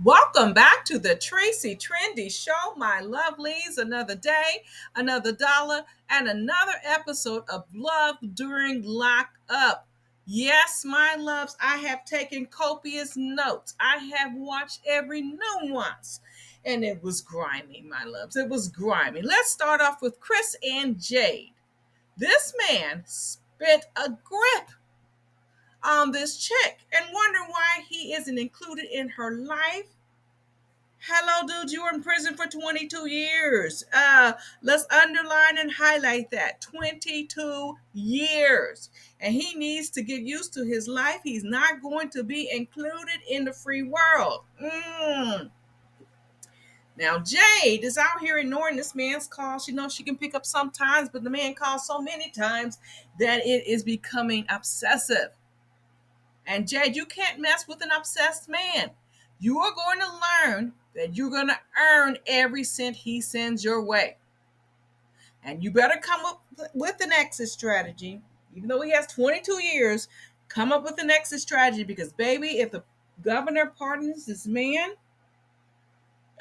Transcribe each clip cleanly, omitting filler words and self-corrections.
Welcome back to the Tracie Trendy Show, my lovelies. Another day, another dollar, and another episode of Love During Lockup. Yes, my loves, I have taken copious notes. I have watched every nuance, and it was grimy, my loves. It was grimy. Let's start off with Chris and Jade. This man spent a grip on this chick and wondering why he isn't included in her life. Hello, dude. You were in prison for 22 years. Let's underline and highlight that 22 years. And he needs to get used to his life. He's not going to be included in the free world. Now, Jade is out here ignoring this man's calls. She knows she can pick up sometimes, but the man calls so many times that it is becoming obsessive. And Jade, you can't mess with an obsessed man. You are going to learn that you're going to earn every cent he sends your way. And you better come up with an exit strategy. Even though he has 22 years, come up with an exit strategy because, baby, if the governor pardons this man,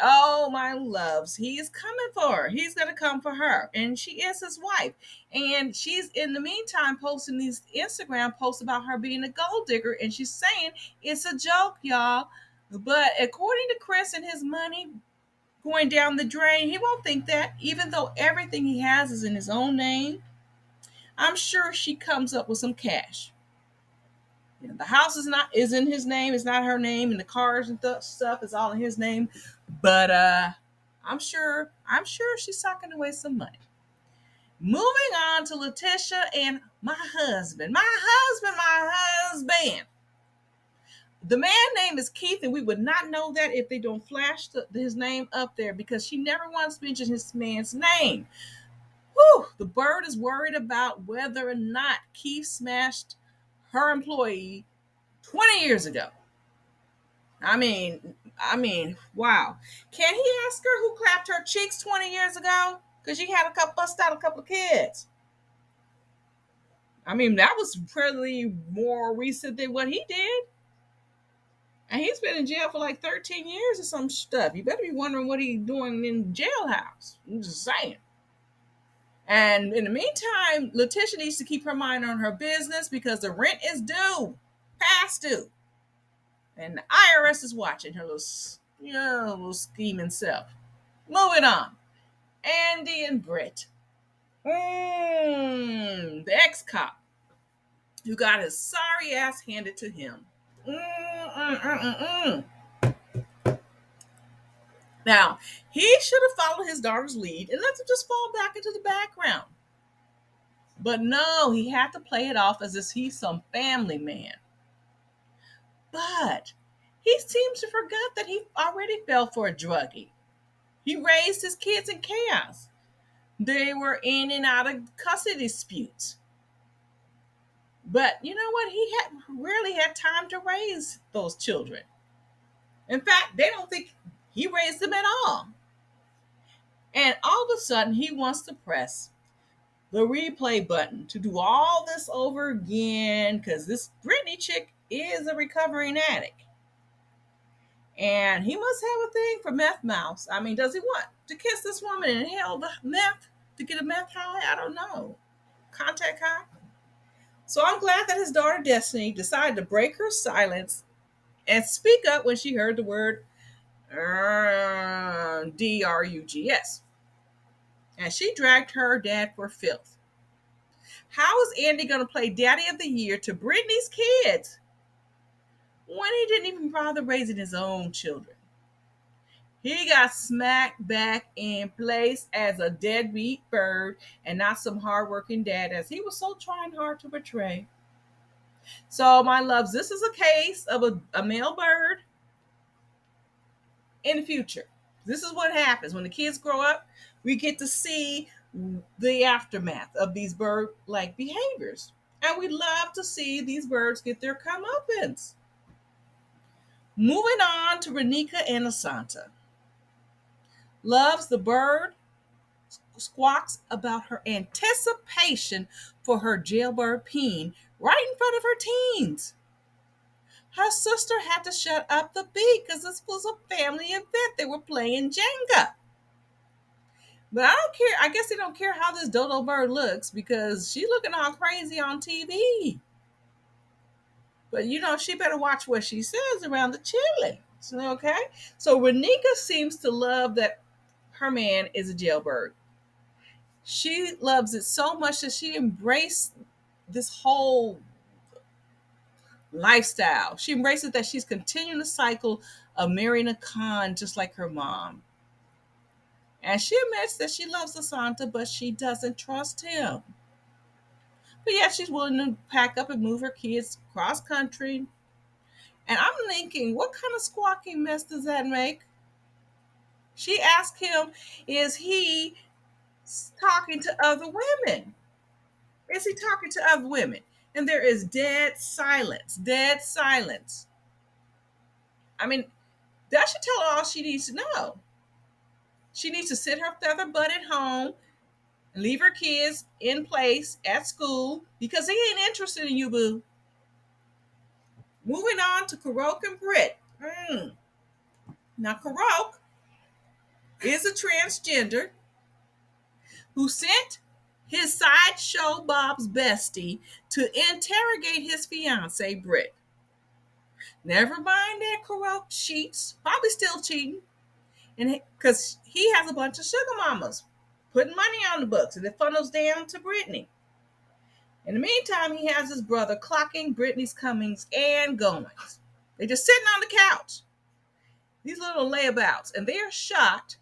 oh, my loves, he is coming for her. He's going to come for her. And she is his wife. And she's, in the meantime, posting these Instagram posts about her being a gold digger. And she's saying it's a joke, y'all. But according to Chris and his money going down the drain, he won't think that. Even though everything he has is in his own name, I'm sure she comes up with some cash. The house is in his name. It's not her name, and the cars and stuff is all in his name. But I'm sure she's sucking away some money. Moving on to Letitia and my husband. The man name is Keith, and we would not know that if they don't flash his name up there because she never once mentioned his man's name. Whew, the bird is worried about whether or not Keith smashed her employee 20 years ago. Wow. Can he ask her who clapped her cheeks 20 years ago? Because she had bust out a couple of kids. That was pretty more recent than what he did. And he's been in jail for like 13 years or some stuff. You better be wondering what he's doing in the jailhouse. I'm just saying. And in the meantime, Letitia needs to keep her mind on her business because the rent is due, past due. And the IRS is watching her little scheming self. Moving on. Andy and Britt. The ex-cop who got his sorry ass handed to him. Now, he should have followed his daughter's lead and let them just fall back into the background. But no, he had to play it off as if he's some family man. But he seems to forget that he already fell for a druggie. He raised his kids in chaos. They were in and out of custody disputes. But you know what? He had rarely had time to raise those children. In fact, they don't think he raised them at all. And all of a sudden, he wants to press the replay button to do all this over again because this Brittany chick is a recovering addict. And he must have a thing for meth mouths. Does he want to kiss this woman and inhale the meth to get a meth high? I don't know. Contact high? So I'm glad that his daughter Destiny decided to break her silence and speak up when she heard the word drugs. And she dragged her dad for filth. How is Andy going to play Daddy of the Year to Brittany's kids when he didn't even bother raising his own children? He got smacked back in place as a deadbeat bird and not some hardworking dad as he was so trying hard to portray. So, my loves, this is a case of a male bird in the future. This is what happens when the kids grow up. We get to see the aftermath of these bird-like behaviors. And we love to see these birds get their comeuppance. Moving on to Renika and Asanta. Loves the bird squawks about her anticipation for her jailbird peen right in front of her teens. Her sister had to shut up the beat because this was a family event. They were playing Jenga. But I don't care. I guess they don't care how this dodo bird looks because she looking all crazy on TV. But she better watch what she says around the children. Okay? So Renika seems to love that her man is a jailbird. She loves it so much that she embraced this whole lifestyle. She embraces that she's continuing the cycle of marrying a Khan just like her mom. And she admits that she loves Asanta, but she doesn't trust him. But yeah, she's willing to pack up and move her kids cross country. And I'm thinking, what kind of squawking mess does that make? She asked him, is he talking to other women? Is he talking to other women? And there is dead silence, dead silence. I mean, that should tell her all she needs to know. She needs to sit her feather butt at home and leave her kids in place at school because he ain't interested in you, boo. Moving on to Karok and Britt. Now, Karok is a transgender who sent his sideshow Bob's bestie to interrogate his fiancee, Britt. Never mind that Karok cheats, probably still cheating, and because he has a bunch of sugar mamas putting money on the books, and it funnels down to Brittany. In the meantime, he has his brother clocking Brittany's comings and goings. They're just sitting on the couch, these little layabouts, and they are shocked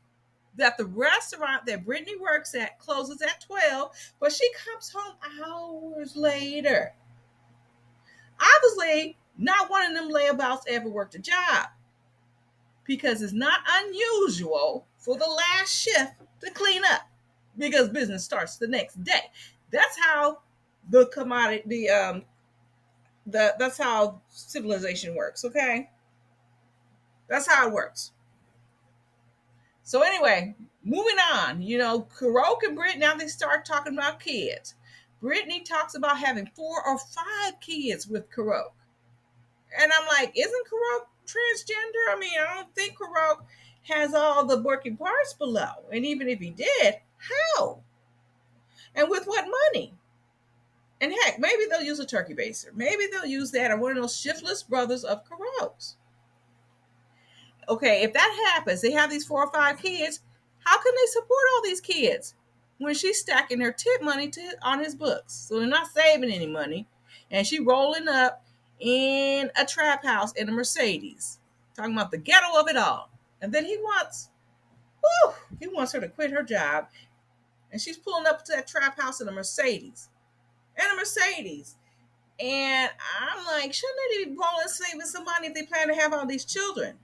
that the restaurant that Brittany works at closes at 12, but she comes home hours later. Obviously, not one of them layabouts ever worked a job because it's not unusual for the last shift to clean up because business starts the next day. That's how the commodity, that's how civilization works, okay? That's how it works. So anyway, moving on, Karok and Britt, now they start talking about kids. Brittany talks about having 4 or 5 kids with Karok. And I'm like, isn't Karok transgender? I mean, I don't think Karok has all the working parts below. And even if he did, how? And with what money? And heck, maybe they'll use a turkey baster. Maybe they'll use that or one of those shiftless brothers of Karok's. Okay, if that happens, they have these 4 or 5 kids. How can they support all these kids when she's stacking her tip money on his books? So they're not saving any money, and she rolling up in a trap house in a Mercedes, talking about the ghetto of it all. And then he wants her to quit her job, and she's pulling up to that trap house in a Mercedes, And I'm like, shouldn't they be rolling saving some money if they plan to have all these children?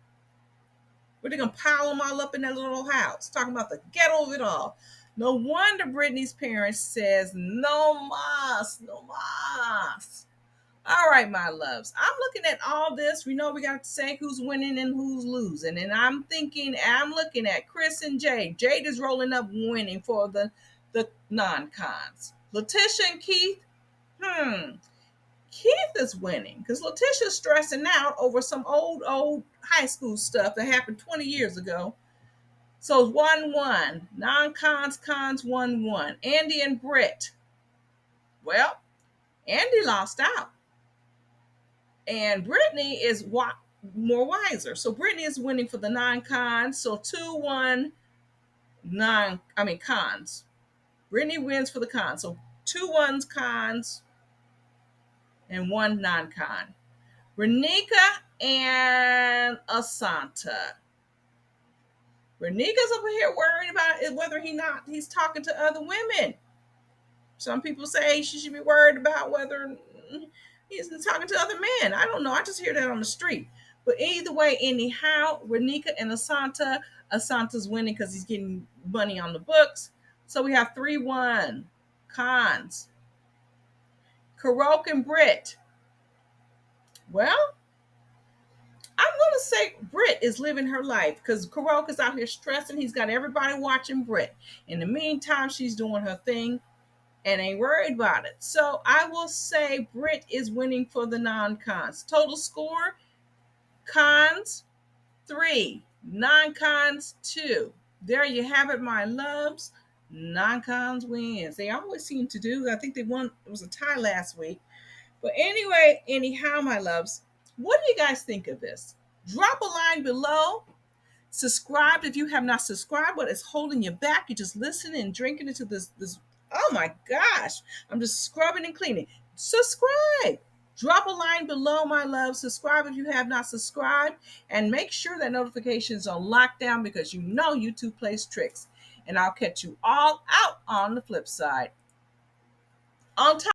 Where they gonna pile them all up in that little house, talking about the ghetto of it all. No wonder Brittany's parents says no mas, no mas. All right, my loves. I'm looking at all this. We know we got to say who's winning and who's losing, and I'm looking at Chris and Jade. Jade is rolling up winning for the non-cons. Letitia and Keith. Keith is winning because Letitia's stressing out over some old high school stuff that happened 20 years ago. So it's 1-1. Non-cons, cons 1-1. Andy and Britt. Well, Andy lost out. And Brittany is more wiser. So Brittany is winning for the non-cons. So 2-1 cons. Brittany wins for the cons. So 2-1 cons and 1 non-con. Renika and Asanta. Renika's over here worried about whether he's talking to other women. Some people say she should be worried about whether he's talking to other men. I don't know. I just hear that on the street. But either way, anyhow, Renika and Asanta. Asanta's winning because he's getting money on the books. So we have 3-1 cons. Karok and Britt. Well, I'm going to say Britt is living her life because Karok is out here stressing. He's got everybody watching Britt. In the meantime, she's doing her thing and ain't worried about it. So I will say Britt is winning for the non-cons. Total score Cons, 3. Non-cons, 2. There you have it, my loves. Non-cons wins. They always seem to do. I think they won. It was a tie last week. But anyway, anyhow, my loves, what do you guys think of this? Drop a line below. Subscribe if you have not subscribed. What is holding you back? You're just listening and drinking into this. Oh my gosh. I'm just scrubbing and cleaning. Subscribe. Drop a line below, my love. Subscribe if you have not subscribed. And make sure that notifications are locked down because you know YouTube plays tricks. And I'll catch you all out on the flip side. On top.